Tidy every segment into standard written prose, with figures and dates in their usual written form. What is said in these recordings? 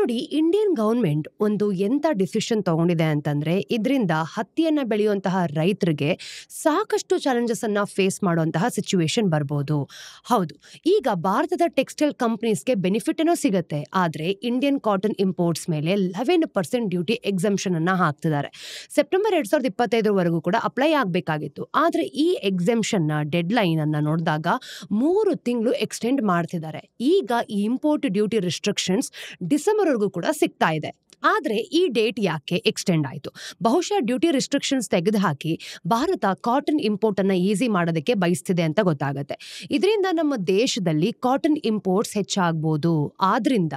ನೋಡಿ, Indian government ಒಂದು ಎಂಥ ಡಿಸಿಷನ್ ತಗೊಂಡಿದೆ ಅಂತಂದ್ರೆ, ಇದರಿಂದ ಹತ್ತಿಯನ್ನ ಬೆಳೆಯುವಂತಹ ರೈತರಿಗೆ ಸಾಕಷ್ಟು ಚಾಲೆಂಜಸ್ ಅನ್ನ ಫೇಸ್ ಮಾಡುವಂತಹ ಸಿಚುವೇಶನ್ ಬರ್ಬೋದು. ಹೌದು, ಈಗ ಭಾರತದ ಟೆಕ್ಸ್ಟೈಲ್ ಕಂಪನೀಸ್ಗೆ ಬೆನಿಫಿಟ್ ಏನೋ ಸಿಗುತ್ತೆ, ಆದ್ರೆ ಇಂಡಿಯನ್ ಕಾಟನ್ ಇಂಪೋರ್ಟ್ಸ್ ಮೇಲೆ 11% ಡ್ಯೂಟಿ ಎಕ್ಸಂಪ್ಷನ್ ಅನ್ನ ಹಾಕ್ತಿದ್ದಾರೆ. ಸೆಪ್ಟೆಂಬರ್ 2025 ಕೂಡ ಅಪ್ಲೈ ಆಗಬೇಕಾಗಿತ್ತು. ಆದ್ರೆ ಈ ಎಕ್ಸಂಪ್ಷನ್ ನ ಡೆಡ್ ಲೈನ್ ಅನ್ನ ನೋಡಿದಾಗ 3 ತಿಂಗಳು ಎಕ್ಸ್ಟೆಂಡ್ ಮಾಡ್ತಿದ್ದಾರೆ. ಈಗ ಈ ಇಂಪೋರ್ಟ್ ಡ್ಯೂಟಿ ರಿಸ್ಟ್ರಿಕ್ಷನ್ಸ್ ಡಿಸೆಂಬರ್ ವರೆಗೂ ಕೂಡ ಸಿಗ್ತಾ ಇದೆ. ಆದ್ರೆ ಈ ಡೇಟ್ ಯಾಕೆ ಎಕ್ಸ್ಟೆಂಡ್ ಆಯಿತು? ಬಹುಶಃ ಡ್ಯೂಟಿ ರಿಸ್ಟ್ರಿಕ್ಷನ್ಸ್ ತೆಗೆದುಹಾಕಿ ಭಾರತ ಕಾಟನ್ ಇಂಪೋರ್ಟ್ ಅನ್ನ ಈಸಿ ಮಾಡೋದಕ್ಕೆ ಬಯಸ್ತಿದೆ ಅಂತ ಗೊತ್ತಾಗುತ್ತೆ. ಇದರಿಂದ ನಮ್ಮ ದೇಶದಲ್ಲಿ ಕಾಟನ್ ಇಂಪೋರ್ಟ್ಸ್ ಹೆಚ್ಚಾಗಬಹುದು. ಆದ್ರಿಂದ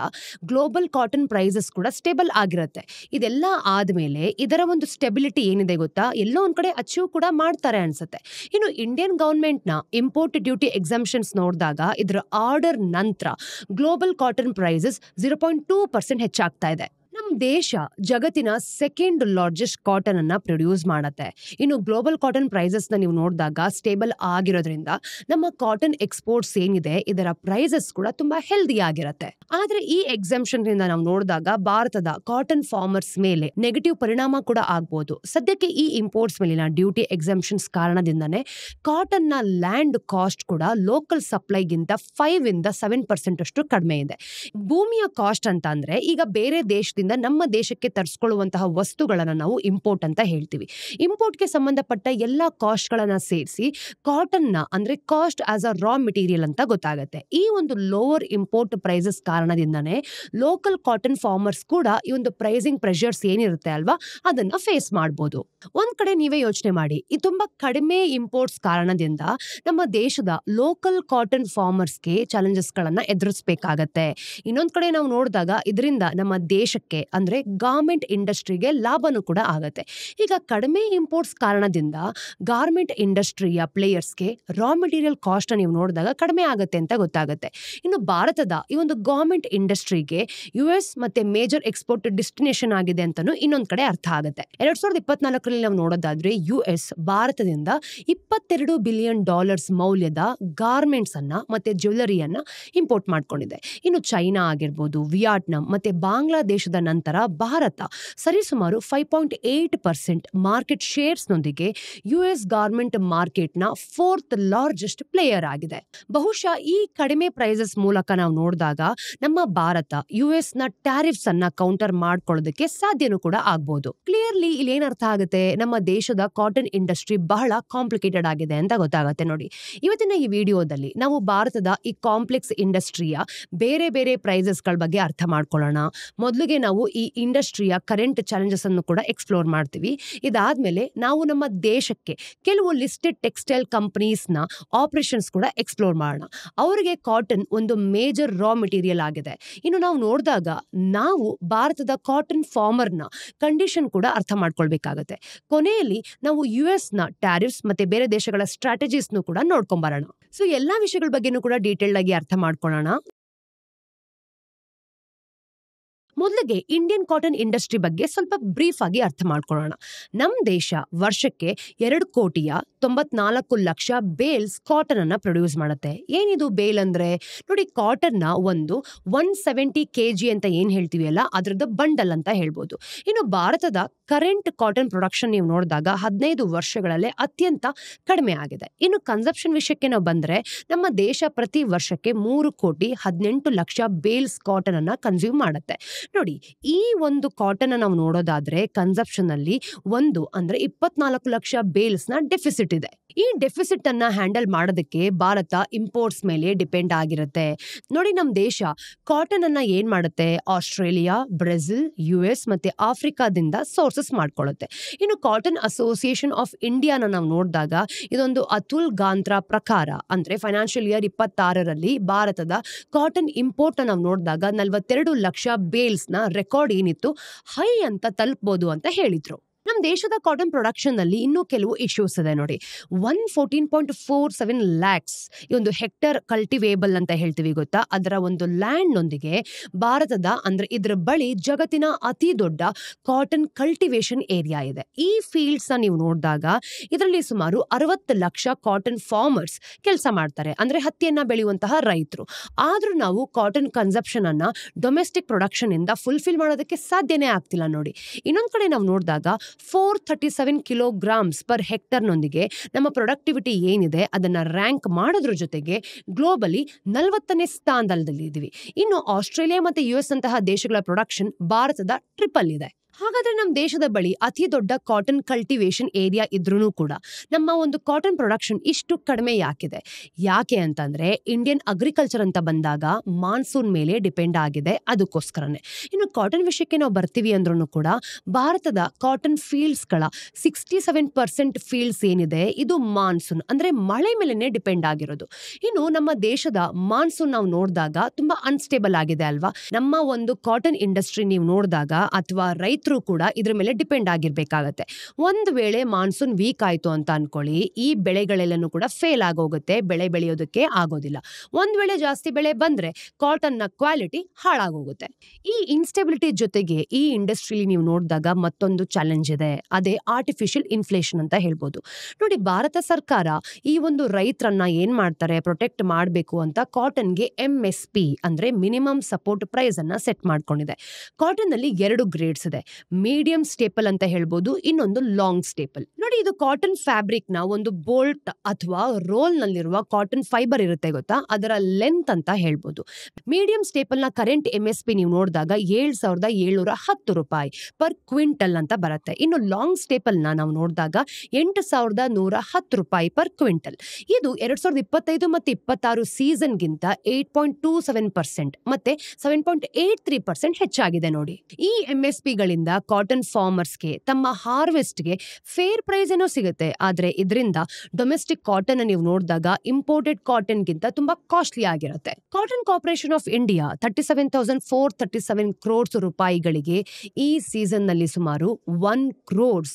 ಗ್ಲೋಬಲ್ ಕಾಟನ್ ಪ್ರೈಸಸ್ ಕೂಡ ಸ್ಟೇಬಲ್ ಆಗಿರುತ್ತೆ. ಇದೆಲ್ಲ ಆದ್ಮೇಲೆ ಇದರ ಒಂದು ಸ್ಟೆಬಿಲಿಟಿ ಏನಿದೆ ಗೊತ್ತಾ, ಎಲ್ಲೋ ಒಂದ್ ಕಡೆ ಅಚೀವ್ ಕೂಡ ಮಾಡ್ತಾರೆ ಅನ್ಸುತ್ತೆ. ಇನ್ನು ಇಂಡಿಯನ್ ಗವರ್ಮೆಂಟ್ ನ ಇಂಪೋರ್ಟ್ ಡ್ಯೂಟಿ ಎಕ್ಸಂಪ್ಷನ್ಸ್ ನೋಡಿದಾಗ ಇದರ ಆರ್ಡರ್ ನಂತರ ಗ್ಲೋಬಲ್ ಕಾಟನ್ ಪ್ರೈಸಸ್ 0.2% ಹೆಚ್ಚಾಗ್ತಾ ಇದೆ. ನಮ್ಮ ದೇಶ ಜಗತ್ತಿನ ಸೆಕೆಂಡ್ ಲಾರ್ಜೆಸ್ಟ್ ಕಾಟನ್ ಅನ್ನ ಪ್ರೊಡ್ಯೂಸ್ ಮಾಡತ್ತೆ. ಇನ್ನು ಗ್ಲೋಬಲ್ ಕಾಟನ್ ಪ್ರೈಸಸ್ ನ ನೀವು ನೋಡಿದಾಗ ಸ್ಟೇಬಲ್ ಆಗಿರೋದ್ರಿಂದ ನಮ್ಮ ಕಾಟನ್ ಎಕ್ಸ್ಪೋರ್ಟ್ಸ್ ಏನಿದೆ ಇದರ ಪ್ರೈಸಸ್ ಕೂಡ ತುಂಬಾ ಹೆಲ್ದಿ ಆಗಿರುತ್ತೆ. ಆದ್ರೆ ಈ ಎಕ್ಸಂಪ್ಷನ್ ರಿಂದ ನಾವು ನೋಡಿದಾಗ ಭಾರತದ ಕಾಟನ್ ಫಾರ್ಮರ್ಸ್ ಮೇಲೆ ನೆಗೆಟಿವ್ ಪರಿಣಾಮ ಕೂಡ ಆಗ್ಬೋದು. ಸದ್ಯಕ್ಕೆ ಈ ಇಂಪೋರ್ಟ್ಸ್ ಮೇಲಿನ ಡ್ಯೂಟಿ ಎಕ್ಸಂಪ್ಷನ್ಸ್ ಕಾರಣದಿಂದನೇ ಕಾಟನ್ ನ ಲ್ಯಾಂಡ್ ಕಾಸ್ಟ್ ಕೂಡ ಲೋಕಲ್ ಸಪ್ಲೈಗಿಂತ 5-7% ಅಷ್ಟು ಕಡಿಮೆ ಇದೆ. ಭೂಮಿಯ ಕಾಸ್ಟ್ ಅಂತ ಅಂದ್ರೆ ಈಗ ಬೇರೆ ದೇಶದಿಂದ ನಮ್ಮ ದೇಶಕ್ಕೆ ತರಿಸ್ಕೊಳ್ಳುವಂತಹ ವಸ್ತುಗಳನ್ನ ನಾವು ಇಂಪೋರ್ಟ್ ಅಂತ ಹೇಳ್ತೀವಿ. ಇಂಪೋರ್ಟ್ಗೆ ಸಂಬಂಧಪಟ್ಟ ಎಲ್ಲಾ ಕಾಸ್ಟ್ ಗಳನ್ನ ಸೇರಿಸಿ ಕಾಟನ್ ನ ಅಂದ್ರೆ cost as a raw material ಅಂತ ಗೊತ್ತಾಗುತ್ತೆ. ಈ ಒಂದು ಲೋವರ್ ಇಂಪೋರ್ಟ್ ಪ್ರೈಸಸ್ ಕಾರಣದಿಂದನೇ ಲೋಕಲ್ ಕಾಟನ್ ಫಾರ್ಮರ್ಸ್ ಕೂಡ ಈ ಒಂದು ಪ್ರೈಸಿಂಗ್ ಪ್ರೆಷರ್ಸ್ ಏನಿರುತ್ತೆ ಅಲ್ವಾ, ಅದನ್ನ ಫೇಸ್ ಮಾಡಬಹುದು. ಒಂದ್ ಕಡೆ ನೀವೇ ಯೋಚನೆ ಮಾಡಿ, ಈ ತುಂಬಾ ಕಡಿಮೆ ಇಂಪೋರ್ಟ್ಸ್ ಕಾರಣದಿಂದ ನಮ್ಮ ದೇಶದ ಲೋಕಲ್ ಕಾಟನ್ ಫಾರ್ಮರ್ಸ್ಗೆ ಚಾಲೆಂಜಸ್ ಗಳನ್ನ ಎದುರಿಸಬೇಕಾಗತ್ತೆ. ಇನ್ನೊಂದ್ ಕಡೆ ನಾವು ನೋಡಿದಾಗ ಇದರಿಂದ ನಮ್ಮ ದೇಶಕ್ಕೆ ಅಂದ್ರೆ ಗಾರ್ಮೆಂಟ್ ಇಂಡಸ್ಟ್ರಿಗೆ ಲಾಭನೂ ಕೂಡ ಆಗತ್ತೆ. ಈಗ ಕಡಿಮೆ ಇಂಪೋರ್ಟ್ಸ್ ಕಾರಣದಿಂದ ಗಾರ್ಮೆಂಟ್ ಇಂಡಸ್ಟ್ರಿಯ ಪ್ಲೇಯರ್ಸ್ಗೆ ರಾ ಮೆಟೀರಿಯಲ್ ಕಾಸ್ಟ್ ನೀವು ನೋಡಿದಾಗ ಕಡಿಮೆ ಆಗುತ್ತೆ ಅಂತ ಗೊತ್ತಾಗುತ್ತೆ. ಇನ್ನು ಭಾರತದ ಈ ಒಂದು ಗವರ್ಮೆಂಟ್ ಇಂಡಸ್ಟ್ರಿಗೆ US ಮತ್ತೆ ಮೇಜರ್ ಎಕ್ಸ್ಪೋರ್ಟ್ ಡೆಸ್ಟಿನೇಷನ್ ಆಗಿದೆ ಅಂತಾನು ಇನ್ನೊಂದ್ ಕಡೆ ಅರ್ಥ ಆಗುತ್ತೆ. 2024 ನಾವು ನೋಡೋದಾದ್ರೆ US ಭಾರತದಿಂದ $22 ಬಿಲಿಯನ್ ಮೌಲ್ಯದ ಗಾರ್ಮೆಂಟ್ಸ್ ಅನ್ನ ಮತ್ತೆ ಜ್ಯುವೆಲರಿಯನ್ನ ಇಂಪೋರ್ಟ್ ಮಾಡ್ಕೊಂಡಿದೆ. ಇನ್ನು ಚೈನಾ ಆಗಿರ್ಬೋದು, ವಿಯಟ್ನಾಂ ಮತ್ತೆ ಬಾಂಗ್ಲಾದೇಶದ ನಂತರ ಭಾರತ ಸರಿಸುಮಾರು 5.8% ಮಾರ್ಕೆಟ್ ಶೇರ್ಸ್ ನೊಂದಿಗೆ US ಗಾರ್ಮೆಂಟ್ ಮಾರ್ಕೆಟ್ ನ 4th ಲಾರ್ಜೆಸ್ಟ್ ಪ್ಲೇಯರ್ ಆಗಿದೆ. ಬಹುಶಃ ಈ ಕಡಿಮೆ ಪ್ರೈಸಸ್ ಮೂಲಕ ನಾವು ನೋಡಿದಾಗ ನಮ್ಮ ಭಾರತ US ನ ಟ್ಯಾರಿಫ್ಸ್ ಅನ್ನ ಕೌಂಟರ್ ಮಾಡ್ಕೊಳ್ಳೋದಕ್ಕೆ ಸಾಧ್ಯನೂ ಕೂಡ ಆಗ್ಬಹುದು. ಕ್ಲಿಯರ್ಲಿ ಇಲ್ಲಿ ಏನ್ ಅರ್ಥ ಆಗುತ್ತೆ, ನಮ್ಮ ದೇಶದ ಕಾಟನ್ ಇಂಡಸ್ಟ್ರಿ ಬಹಳ ಕಾಂಪ್ಲಿಕೇಟೆಡ್ ಆಗಿದೆ ಅಂತ ಗೊತ್ತಾಗುತ್ತೆ. ನೋಡಿ, ಇವತ್ತಿನ ಈ ವಿಡಿಯೋದಲ್ಲಿ ನಾವು ಭಾರತದ ಈ ಕಾಂಪ್ಲೆಕ್ಸ್ ಇಂಡಸ್ಟ್ರಿಯ ಬೇರೆ ಬೇರೆ ಪ್ರೈಸಸ್ ಗಳ ಬಗ್ಗೆ ಅರ್ಥ ಮಾಡ್ಕೊಳ್ಳೋಣ. ಮೊದಲಿಗೆ ನಾವು ಈ ಇಂಡಸ್ಟ್ರಿಯ ಕರೆಂಟ್ ಚಾಲೆಂಜಸ್ ಅನ್ನು ಕೂಡ ಎಕ್ಸ್ಪ್ಲೋರ್ ಮಾಡ್ತೀವಿ. ಇದಾದ್ಮೇಲೆ ನಾವು ನಮ್ಮ ದೇಶಕ್ಕೆ ಕೆಲವು ಲಿಸ್ಟೆಡ್ ಟೆಕ್ಸ್ಟೈಲ್ ಕಂಪನೀಸ್ ನ ಆಪರೇಷನ್ಸ್ ಕೂಡ ಎಕ್ಸ್ಪ್ಲೋರ್ ಮಾಡೋಣ. ಅವರಿಗೆ ಕಾಟನ್ ಒಂದು ಮೇಜರ್ ರಾ ಮೆಟೀರಿಯಲ್ ಆಗಿದೆ. ಇನ್ನು ನಾವು ನೋಡಿದಾಗ ನಾವು ಭಾರತದ ಕಾಟನ್ ಫಾರ್ಮರ್ ನ ಕಂಡೀಷನ್ ಕೂಡ ಅರ್ಥ ಮಾಡ್ಕೊಳ್ಬೇಕಾಗತ್ತೆ. ಕೊನೆಯಲ್ಲಿ ನಾವು US ನ ಟ್ಯಾರಿಫ್ಸ್ ಮತ್ತೆ ಬೇರೆ ದೇಶಗಳ ಸ್ಟ್ರಾಟಜೀಸ್ ಕೂಡ ನೋಡ್ಕೊಂಬರೋಣ. ಸೊ ಎಲ್ಲಾ ವಿಷಯಗಳ ಬಗ್ಗೆನೂ ಕೂಡ ಡೀಟೇಲ್ ಆಗಿ ಅರ್ಥ ಮಾಡ್ಕೊಳ್ಳೋಣ. ಮೊದಲಿಗೆ ಇಂಡಿಯನ್ ಕಾಟನ್ ಇಂಡಸ್ಟ್ರಿ ಬಗ್ಗೆ ಸ್ವಲ್ಪ ಬ್ರೀಫ್ ಆಗಿ ಅರ್ಥ ಮಾಡ್ಕೊಳ್ಳೋಣ. ನಮ್ಮ ದೇಶ ವರ್ಷಕ್ಕೆ 2,94,00,000 ಬೇಲ್ಸ್ ಕಾಟನ್ ಅನ್ನ ಪ್ರೊಡ್ಯೂಸ್ ಮಾಡುತ್ತೆ. ಏನಿದು ಬೇಲ್ ಅಂದ್ರೆ, ನೋಡಿ, ಕಾಟನ್ ನ ಒಂದು 170 kg ಅಂತ ಏನ್ ಹೇಳ್ತೀವಿ ಅಲ್ಲ, ಅದ್ರದ್ದು ಬಂಡಲ್ ಅಂತ ಹೇಳ್ಬೋದು. ಇನ್ನು ಭಾರತದ ಕರೆಂಟ್ ಕಾಟನ್ ಪ್ರೊಡಕ್ಷನ್ ನೀವು ನೋಡಿದಾಗ 15 ವರ್ಷಗಳಲ್ಲೇ ಅತ್ಯಂತ ಕಡಿಮೆ ಆಗಿದೆ. ಇನ್ನು ಕನ್ಸಂಪ್ಷನ್ ವಿಷಯಕ್ಕೆ ನಾವು ಬಂದ್ರೆ ನಮ್ಮ ದೇಶ ಪ್ರತಿ ವರ್ಷಕ್ಕೆ 3,18,00,000 ಬೇಲ್ಸ್ ಕಾಟನ್ ಅನ್ನ ಕನ್ಸ್ಯೂಮ್ ಮಾಡುತ್ತೆ. ನೋಡಿ, ಈ ಒಂದು ಕಾಟನ್ ನಾವು ನೋಡೋದಾದ್ರೆ ಕನ್ಸಂಪ್ಷನ್ ಅಲ್ಲಿ 24 ಲಕ್ಷ ಬೇಲ್ಸ್ ನ ಡೆಫಿಸಿಟ್ ಇದೆ. ಈ ಡೆಫಿಸಿಟ್ ಅನ್ನ ಹ್ಯಾಂಡಲ್ ಮಾಡೋದಕ್ಕೆ ಭಾರತ ಇಂಪೋರ್ಟ್ಸ್ ಮೇಲೆ ಡಿಪೆಂಡ್ ಆಗಿರುತ್ತೆ. ನೋಡಿ, ನಮ್ಮ ದೇಶ ಕಾಟನ್ ಅನ್ನ ಏನ್ ಮಾಡುತ್ತೆ, ಆಸ್ಟ್ರೇಲಿಯಾ, ಬ್ರೆಜಿಲ್, US ಮತ್ತೆ ಆಫ್ರಿಕಾದಿಂದ ಸೋರ್ಸಸ್ ಮಾಡ್ಕೊಳ್ಳುತ್ತೆ. ಇನ್ನು ಕಾಟನ್ ಅಸೋಸಿಯೇಷನ್ ಆಫ್ ಇಂಡಿಯಾನ ನಾವು ನೋಡಿದಾಗ ಇದೊಂದು ಅತುಲ್ ಗಾಂತ್ರ ಪ್ರಕಾರ ಅಂದ್ರೆ ಫೈನಾನ್ಷಿಯಲ್ ಇಯರ್ 26ರಲ್ಲಿ ಭಾರತದ ಕಾಟನ್ ಇಂಪೋರ್ಟ್ ನಾವು ನೋಡಿದಾಗ 42 ಲಕ್ಷ ಬೇಲ್ಸ್ ನ ರೆಕಾರ್ಡ್ ಏನಿತ್ತು ಹೈ ಅಂತ ತಲುಪಬಹುದು ಅಂತ ಹೇಳಿದ್ರು. ನಮ್ಮ ದೇಶದ ಕಾಟನ್ ಪ್ರೊಡಕ್ಷನ್ ನಲ್ಲಿ ಇನ್ನೂ ಕೆಲವು ಇಶ್ಯೂಸ್ ಇದೆ ನೋಡಿ. 114.47 ಲ್ಯಾಕ್ಸ್ ಈ ಒಂದು ಹೆಕ್ಟರ್ ಕಲ್ಟಿವೇಬಲ್ ಅಂತ ಹೇಳ್ತೀವಿ ಗೊತ್ತಾ, ಅದರ ಒಂದು ಲ್ಯಾಂಡ್ ನೊಂದಿಗೆ ಭಾರತದ ಅಂದ್ರೆ ಇದ್ರ ಬಳಿ ಜಗತ್ತಿನ ಅತಿ ದೊಡ್ಡ ಕಾಟನ್ ಕಲ್ಟಿವೇಶನ್ ಏರಿಯಾ ಇದೆ. ಈ ಫೀಲ್ಡ್ಸ್ ನ ನೀವು ನೋಡಿದಾಗ ಇದರಲ್ಲಿ ಸುಮಾರು 60 ಲಕ್ಷ ಕಾಟನ್ ಫಾರ್ಮರ್ಸ್ ಕೆಲಸ ಮಾಡ್ತಾರೆ, ಅಂದ್ರೆ ಹತ್ತಿಯನ್ನ ಬೆಳೆಯುವಂತಹ ರೈತರು. ಆದ್ರೂ ನಾವು ಕಾಟನ್ ಕನ್ಸಪ್ಷನ್ ಅನ್ನ ಡೊಮೆಸ್ಟಿಕ್ ಪ್ರೊಡಕ್ಷನ್ ಇಂದ ಫುಲ್ಫಿಲ್ ಮಾಡೋದಕ್ಕೆ ಸಾಧ್ಯನೇ ಆಗ್ತಿಲ್ಲ ನೋಡಿ. ಇನ್ನೊಂದ್ ಕಡೆ ನಾವು ನೋಡಿದಾಗ 437 ಕಿಲೋಗ್ರಾಮ್ಸ್ ಪರ್ ಹೆಕ್ಟರ್ ನೊಂದಿಗೆ ನಮ್ಮ ಪ್ರೊಡಕ್ಟಿವಿಟಿ ಏನಿದೆ ಅದನ್ನ ರ್ಯಾಂಕ್ ಮಾಡೋದ್ರ ಜೊತೆಗೆ ಗ್ಲೋಬಲಿ 40ನೇ ಸ್ಥಾನದಲ್ಲಿ ಇದೀವಿ. ಇನ್ನು ಆಸ್ಟ್ರೇಲಿಯಾ ಮತ್ತೆ US ಅಂತಹ ದೇಶಗಳ ಪ್ರೊಡಕ್ಷನ್ ಭಾರತದ ಟ್ರಿಪಲ್ ಇದೆ. ಹಾಗಾದ್ರೆ ನಮ್ಮ ದೇಶದ ಬಳಿ ಅತಿ ದೊಡ್ಡ ಕಾಟನ್ ಕಲ್ಟಿವೇಶನ್ ಏರಿಯಾ ಇದ್ರೂ ಕೂಡ ನಮ್ಮ ಒಂದು ಕಾಟನ್ ಪ್ರೊಡಕ್ಷನ್ ಇಷ್ಟು ಕಡಿಮೆ ಯಾಕೆ ಅಂತಂದ್ರೆ ಇಂಡಿಯನ್ ಅಗ್ರಿಕಲ್ಚರ್ ಅಂತ ಬಂದಾಗ ಮಾನ್ಸೂನ್ ಮೇಲೆ ಡಿಪೆಂಡ್ ಆಗಿದೆ, ಅದಕ್ಕೋಸ್ಕರನೇ. ಇನ್ನು ಕಾಟನ್ ವಿಷಯಕ್ಕೆ ನಾವು ಬರ್ತೀವಿ ಅಂದ್ರೂ ಕೂಡ ಭಾರತದ ಕಾಟನ್ ಫೀಲ್ಡ್ಸ್ ಗಳ 67% ಫೀಲ್ಡ್ಸ್ ಏನಿದೆ ಇದು ಮಾನ್ಸೂನ್ ಅಂದ್ರೆ ಮಳೆ ಮೇಲೆನೆ ಡಿಪೆಂಡ್ ಆಗಿರೋದು. ಇನ್ನು ನಮ್ಮ ದೇಶದ ಮಾನ್ಸೂನ್ ನಾವು ನೋಡಿದಾಗ ತುಂಬಾ ಅನ್ಸ್ಟೇಬಲ್ ಆಗಿದೆ ಅಲ್ವಾ. ನಮ್ಮ ಒಂದು ಕಾಟನ್ ಇಂಡಸ್ಟ್ರಿ ನೀವು ನೋಡಿದಾಗ ಅಥವಾ ರೈತರು ಕೂಡ ಇದ್ರ ಮೇಲೆ ಡಿಪೆಂಡ್ ಆಗಿರ್ಬೇಕಾಗತ್ತೆ. ಒಂದ್ ವೇಳೆ ಮಾನ್ಸೂನ್ ವೀಕ್ ಆಯ್ತು ಅಂತ ಅನ್ಕೊಳ್ಳಿ, ಈ ಬೆಳೆಗಳೆಲ್ಲನೂ ಕೂಡ ಫೇಲ್ ಆಗೋಗುತ್ತೆ, ಬೆಳೆ ಬೆಳೆಯೋದಕ್ಕೆ ಆಗೋದಿಲ್ಲ. ಒಂದ್ ವೇಳೆ ಜಾಸ್ತಿ ಬೆಳೆ ಬಂದ್ರೆ ಕಾಟನ್ ನ ಕ್ವಾಲಿಟಿ ಹಾಳಾಗೋಗುತ್ತೆ. ಈ ಇನ್ಸ್ಟೆಬಿಲಿಟಿ ಜೊತೆಗೆ ಈ ಇಂಡಸ್ಟ್ರಿಲಿ ನೀವು ನೋಡಿದಾಗ ಮತ್ತೊಂದು ಚಾಲೆಂಜ್ ಇದೆ, ಅದೇ ಆರ್ಟಿಫಿಷಿಯಲ್ ಇನ್ಫ್ಲೇಷನ್ ಅಂತ ಹೇಳ್ಬೋದು ನೋಡಿ. ಭಾರತ ಸರ್ಕಾರ ಈ ಒಂದು ರೈತರನ್ನ ಏನ್ ಮಾಡ್ತಾರೆ, ಪ್ರೊಟೆಕ್ಟ್ ಮಾಡಬೇಕು ಅಂತ ಕಾಟನ್ಗೆ MSP ಅಂದ್ರೆ ಮಿನಿಮಮ್ ಸಪೋರ್ಟ್ ಪ್ರೈಸ್ ಅನ್ನ ಸೆಟ್ ಮಾಡ್ಕೊಂಡಿದೆ. ಕಾಟನ್ ನಲ್ಲಿ 2 ಗ್ರೇಡ್ಸ್ ಇದೆ, ಮೀಡಿಯಂ ಸ್ಟೇಪಲ್ ಅಂತ ಹೇಳ್ಬೋದು, ಇನ್ನೊಂದು ಲಾಂಗ್ ಸ್ಟೇಪಲ್. ನೋಡಿ, ಇದು ಕಾಟನ್ ಫ್ಯಾಬ್ರಿಕ್ ನ ಒಂದು ಬೋಲ್ಟ್ ಅಥವಾ ರೋಲ್ ನಲ್ಲಿರುವ ಕಾಟನ್ ಫೈಬರ್ ಇರುತ್ತೆ ಗೊತ್ತಾ, ಅದರ ಲೆಂತ್ ಅಂತ ಹೇಳ್ಬೋದು. ಮೀಡಿಯಂ ಸ್ಟೇಪಲ್ ನ ಕರೆಂಟ್ MSP ನೀವು ನೋಡಿದಾಗ 7,710 ರೂಪಾಯಿ ಪರ್ ಕ್ವಿಂಟಲ್ ಅಂತ ಬರುತ್ತೆ. ಇನ್ನು ಲಾಂಗ್ ಸ್ಟೇಪಲ್ ನ ನಾವು ನೋಡಿದಾಗ 8,110 ರೂಪಾಯಿ ಪರ್ ಕ್ವಿಂಟಲ್. ಇದು 2025 ಮತ್ತು 26 ಸೀಸನ್ ಗಿಂತ 8.27% ಮತ್ತೆ 7.83% ಹೆಚ್ಚಾಗಿದೆ ನೋಡಿ. ಈ MSP ಗಳಿಂದ ಕಾಟನ್ ಫಾರ್ಮರ್ಸ್ಗೆ ತಮ್ಮ ಹಾರ್ವೆಸ್ಟ್ಗೆ ಫೇರ್ ಪ್ರೈಸ್ ಏನೋ ಸಿಗುತ್ತೆ, ಆದ್ರೆ ಇದರಿಂದ ಡೊಮೆಸ್ಟಿಕ್ ಕಾಟನ್ ನೀವು ನೋಡಿದಾಗ ಇಂಪೋರ್ಟೆಡ್ ಕಾಟನ್ ಗಿಂತ ತುಂಬಾ ಕಾಸ್ಟ್ಲಿ ಆಗಿರುತ್ತೆ. Cotton corporation of India 37,437 crores ರೂಪಾಯಿಗಳಿಗೆ ಈ ಸೀಸನ್ ನಲ್ಲಿ ಸುಮಾರು 1 crores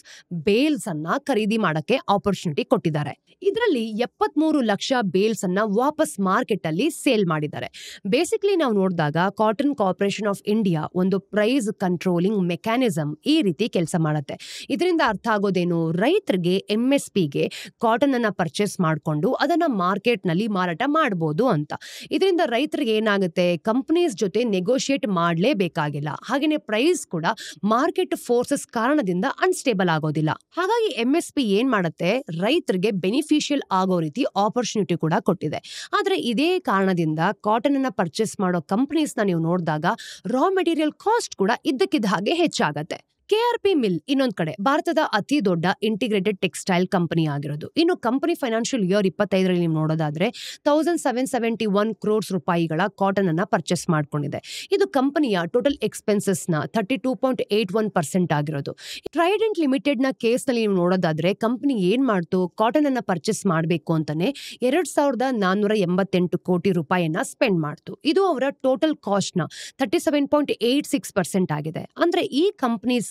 ಬೇಲ್ಸ್ ಅನ್ನ ಖರೀದಿ ಮಾಡಕ್ಕೆ ಆಪರ್ಚುನಿಟಿ ಕೊಟ್ಟಿದ್ದಾರೆ. ಇದರಲ್ಲಿ 73 ಲಕ್ಷ ಬೇಲ್ಸ್ ಅನ್ನ ವಾಪಸ್ ಮಾರ್ಕೆಟ್ ಅಲ್ಲಿ ಸೇಲ್ ಮಾಡಿದ್ದಾರೆ. ಬೇಸಿಕ್ಲಿ ನಾವು ನೋಡಿದಾಗ ಕಾಟನ್ ಕಾರ್ಪೊರೇಷನ್ ಆಫ್ ಇಂಡಿಯಾ ಒಂದು ಪ್ರೈಸ್ ಕಂಟ್ರೋಲಿಂಗ್ ಮೆಕ್ಯಾನಿಸಮ್ ಈ ರೀತಿ ಕೆಲಸ ಮಾಡುತ್ತೆ. ಇದರಿಂದ ಅರ್ಥ ಆಗೋದೇನು, ರೈತರಿಗೆ MSPಗೆ ಕಾಟನ್ ಅನ್ನ ಪರ್ಚೇಸ್ ಮಾಡಿಕೊಂಡು ಅದನ್ನ ಮಾರ್ಕೆಟ್ ನಲ್ಲಿ ಮಾರಾಟ ಮಾಡಬಹುದು ಅಂತ. ಇದರಿಂದ ರೈತರಿಗೆ ಏನಾಗುತ್ತೆ, ಕಂಪನೀಸ್ ಜೊತೆ ನೆಗೋಷಿಯೇಟ್ ಮಾಡಲೇಬೇಕಾಗಿಲ್ಲ, ಹಾಗೇನೆ ಪ್ರೈಸ್ ಕೂಡ ಮಾರ್ಕೆಟ್ ಫೋರ್ಸಸ್ ಕಾರಣದಿಂದ ಅನ್ಸ್ಟೇಬಲ್ ಆಗೋದಿಲ್ಲ. ಹಾಗಾಗಿ MSP ಏನ್ ಮಾಡುತ್ತೆ, ರೈತರಿಗೆ ಬೆನಿಫಿಷಿಯಲ್ ಆಗೋ ರೀತಿ ಆಪರ್ಚುನಿಟಿ ಕೂಡ ಕೊಟ್ಟಿದೆ. ಆದ್ರೆ ಇದೇ ಕಾರಣದಿಂದ ಕಾಟನ್ ಅನ್ನ ಪರ್ಚೇಸ್ ಮಾಡೋ ಕಂಪನೀಸ್ ನ ನೀವು ನೋಡಿದಾಗ ರಾ ಮೆಟೀರಿಯಲ್ ಕಾಸ್ಟ್ ಕೂಡ ಇದ್ದಕ್ಕಿದ್ದ ಹಾಗೆ ಹೆಚ್ಚಾಗತ್ತೆ. KRP ಮಿಲ್ ಇನ್ನೊಂದ್ ಕಡೆ ಭಾರತದ ಅತಿ ದೊಡ್ಡ ಇಂಟಿಗ್ರೇಟೆಡ್ ಟೆಕ್ಸ್ಟೈಲ್ ಕಂಪನಿ ಆಗಿರೋದು. ಇನ್ನು ಕಂಪನಿ ಫೈನಾನ್ಷಿಯಲ್ ಇಯರ್ 25ರಲ್ಲಿ ನೀವು ನೋಡೋದಾದ್ರೆ 1,771 crores ರೂಪಾಯಿಗಳ ಕಾಟನ್ ಅನ್ನ ಪರ್ಚೇಸ್ ಮಾಡ್ಕೊಂಡಿದೆ. ಇದು ಕಂಪನಿಯ ಟೋಟಲ್ ಎಕ್ಸ್ಪೆನ್ಸಸ್ ನ 32.81% ಆಗಿರೋದು. ಟ್ರೈಡೆಂಟ್ ಲಿಮಿಟೆಡ್ ನ ಕೇಸ್ ನಲ್ಲಿ ನೀವು ನೋಡೋದಾದ್ರೆ ಕಂಪನಿ ಏನ್ ಮಾಡ್ತು, ಕಾಟನ್ ಅನ್ನ ಪರ್ಚೇಸ್ ಮಾಡಬೇಕು ಅಂತಾನೆ 2,488 ಕೋಟಿ ರೂಪಾಯಿಯನ್ನ ಸ್ಪೆಂಡ್ ಮಾಡ್ತು. ಇದು ಅವರ ಟೋಟಲ್ ಕಾಸ್ಟ್ ನ 37.86% ಆಗಿದೆ. ಅಂದ್ರೆ ಈ ಕಂಪನೀಸ್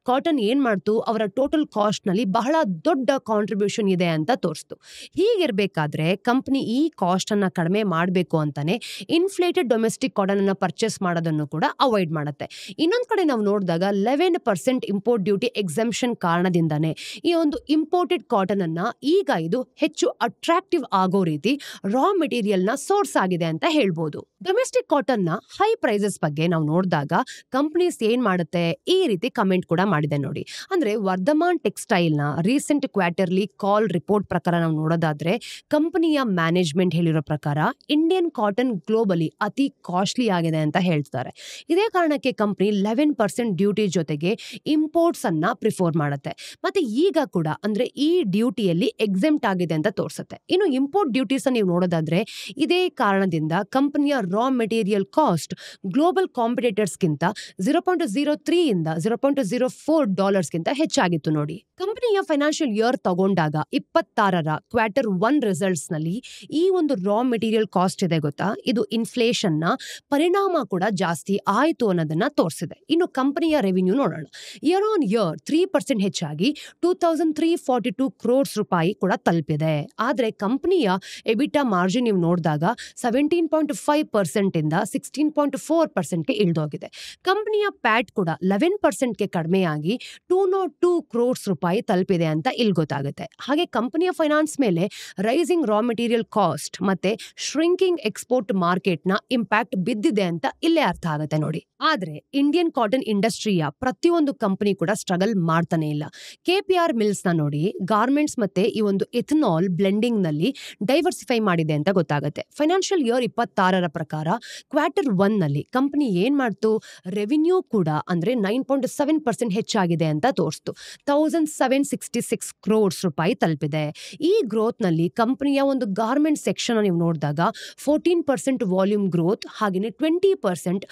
ಕಾಟನ್ ಏನ್ ಮಾಡ್ತು, ಅವರ ಟೋಟಲ್ ಕಾಸ್ಟ್ ನಲ್ಲಿ ಬಹಳ ದೊಡ್ಡ ಕಾಂಟ್ರಿಬ್ಯೂಷನ್ ಇದೆ ಅಂತ ತೋರಿಸ್ತು. ಹೀಗಿರ್ಬೇಕಾದ್ರೆ ಕಂಪನಿ ಈ ಕಾಸ್ಟ್ ಅನ್ನ ಕಡಿಮೆ ಮಾಡಬೇಕು ಅಂತಾನೆ ಇನ್ಫ್ಲೇಟೆಡ್ ಡೊಮೆಸ್ಟಿಕ್ ಕಾಟನ್ ಅನ್ನ ಪರ್ಚೇಸ್ ಮಾಡೋದನ್ನು ಕೂಡ ಅವಾಯ್ಡ್ ಮಾಡುತ್ತೆ. ಇನ್ನೊಂದ್ ಕಡೆ ನಾವು ನೋಡಿದಾಗ 11% ಇಂಪೋರ್ಟ್ ಡ್ಯೂಟಿ ಎಕ್ಸೆಂಪ್ಷನ್ ಕಾರಣದಿಂದಾನೆ ಈ ಒಂದು ಇಂಪೋರ್ಟೆಡ್ ಕಾಟನ್ ಅನ್ನ ಈಗ ಇದು ಹೆಚ್ಚು ಅಟ್ರಾಕ್ಟಿವ್ ಆಗೋ ರೀತಿ ರಾ ಮೆಟೀರಿಯಲ್ ನ ಸೋರ್ಸ್ ಆಗಿದೆ ಅಂತ ಹೇಳ್ಬೋದು. ಡೊಮೆಸ್ಟಿಕ್ ಕಾಟನ್ ನ ಹೈ ಪ್ರೈಸಸ್ ಬಗ್ಗೆ ನಾವು ನೋಡಿದಾಗ ಕಂಪನೀಸ್ ಏನ್ ಮಾಡುತ್ತೆ, ಈ ರೀತಿ ಕಮೆಂಟ್ ಕೂಡ ಮಾಡಿದೆ ನೋಡಿ. ಅಂದ್ರೆ ವರ್ಧಮಾನ್ ಟೆಕ್ಸ್ಟೈಲ್ ನ ರೀಸೆಂಟ್ ಕ್ವಾರ್ಟರ್ಲಿ ಕಾಲ್ ರಿಪೋರ್ಟ್ ಪ್ರಕಾರ ನಾವು ನೋಡೋದಾದ್ರೆ ಕಂಪನಿಯ ಮ್ಯಾನೇಜ್ಮೆಂಟ್ ಹೇಳಿರೋ ಪ್ರಕಾರ ಇಂಡಿಯನ್ ಕಾಟನ್ ಗ್ಲೋಬಲಿ ಅತಿ ಕಾಸ್ಟ್ಲಿ ಆಗಿದೆ ಅಂತ ಹೇಳ್ತಾರೆ. ಇದೇ ಕಾರಣಕ್ಕೆ ಕಂಪನಿ 11% ಡ್ಯೂಟಿ ಜೊತೆಗೆ ಇಂಪೋರ್ಟ್ಸ್ ಅನ್ನ ಪ್ರಿಫರ್ ಮಾಡುತ್ತೆ. ಮತ್ತೆ ಈಗ ಕೂಡ ಅಂದ್ರೆ ಈ ಡ್ಯೂಟಿಯಲ್ಲಿ ಎಕ್ಸೆಂಪ್ಟ್ ಆಗಿದೆ ಅಂತ ತೋರಿಸುತ್ತೆ. ಇನ್ನು ಇಂಪೋರ್ಟ್ ಡ್ಯೂಟೀಸ್ ನೀವು ನೋಡೋದಾದ್ರೆ ಇದೇ ಕಾರಣದಿಂದ ಕಂಪನಿಯ raw material cost global competitors ಗಿಂತ 0.03 ಇಂದ $0.04 ಗಿಂತ ಹೆಚ್ಚಾಗಿತ್ತು ನೋಡಿ. ಕಂಪನಿಯ ಫೈನಾನ್ಷಿಯಲ್ ಇಯರ್ ತಗೊಂಡಾಗ 26ರ Q1 ರಿಸಲ್ಟ್ಸ್ ನಲ್ಲಿ ಈ ಒಂದು ರಾ ಮೆಟೀರಿಯಲ್ ಕಾಸ್ಟ್ ಇದೆ ಗೊತ್ತಾ, ಇದು ಇನ್ಫ್ಲೇಷನ್ ನ ಪರಿಣಾಮ ಕೂಡ ಜಾಸ್ತಿ ಆಯಿತು ಅನ್ನೋದನ್ನ ತೋರಿಸಿದೆ. ಇನ್ನು ಕಂಪನಿಯ ರೆವಿನ್ಯೂ ನೋಡೋಣ. ಇಯರ್ ಆನ್ ಇಯರ್ 3% ಹೆಚ್ಚಾಗಿ 2342 crores ರೂಪಾಯಿ ಕೂಡ ತಲುಪಿದೆ. ಆದ್ರೆ ಕಂಪನಿಯ ಎಬಿಟಾ ಮಾರ್ಜಿನ್ ನೀವು ನೋಡಿದಾಗ 17.5% ಇಂದ 16.4%ಗೆ ಇಳಿದೋಗಿದೆ. ಕಂಪನಿಯ ಪ್ಯಾಟ್ ಕೂಡ 11%ಗೆ ಕಡಿಮೆಯಾಗಿ 202 crores ರೂಪಾಯಿ ತಲುಪಿದೆ ಅಂತ ಇಲ್ಲಿ ಗೊತ್ತಾಗುತ್ತೆ. ಹಾಗೆ ಕಂಪನಿಯ ಫೈನಾನ್ಸ್ ಮೇಲೆ ರೈಸಿಂಗ್ ರಾ ಮೆಟೀರಿಯಲ್ ಕಾಸ್ಟ್ ಮತ್ತೆ ಶ್ರಿಂಕಿಂಗ್ ಎಕ್ಸ್ಪೋರ್ಟ್ ಮಾರ್ಕೆಟ್ ನ ಇಂಪ್ಯಾಕ್ಟ್ ಬಿದ್ದಿದೆ ಅಂತ ಇಲ್ಲೇ ಅರ್ಥ ಆಗುತ್ತೆ ನೋಡಿ. ಆದ್ರೆ ಇಂಡಿಯನ್ ಕಾಟನ್ ಇಂಡಸ್ಟ್ರಿಯ ಪ್ರತಿಯೊಂದು ಕಂಪನಿ ಕೂಡ ಸ್ಟ್ರಗಲ್ ಮಾಡ್ತಾನೆ ಇಲ್ಲ. KPR ಮಿಲ್ಸ್ ನ ನೋಡಿ, ಗಾರ್ಮೆಂಟ್ಸ್ ಮತ್ತೆ ಈ ಒಂದು ಎಥನಾಲ್ ಬ್ಲೆಂಡಿಂಗ್ ನಲ್ಲಿ ಡೈವರ್ಸಿಫೈ ಮಾಡಿದೆ ಅಂತ ಗೊತ್ತಾಗುತ್ತೆ. ಫೈನಾನ್ಷಿಯಲ್ ಇಯರ್ 26ರ ಪ್ರಕಾರ Q1 ನಲ್ಲಿ ಕಂಪನಿ ಏನ್ ಮಾಡ್ತು, ರೆವಿನ್ಯೂ ಕೂಡ ಅಂದ್ರೆ 9.7% ಹೆಚ್ಚಾಗಿದೆ ಅಂತ ತೋರಿಸ್ತು. 1766 crores ರೂಪಾಯಿ ತಲುಪಿದೆ. ಈ ಗ್ರೋತ್ ನಲ್ಲಿ ಕಂಪನಿಯ ಒಂದು ಗಾರ್ಮೆಂಟ್ ಸೆಕ್ಷನ್ ನೀವು ನೋಡಿದಾಗ 14% ವಾಲ್ಯೂಮ್ ಗ್ರೋತ್ ಹಾಗೆಯೇ 20%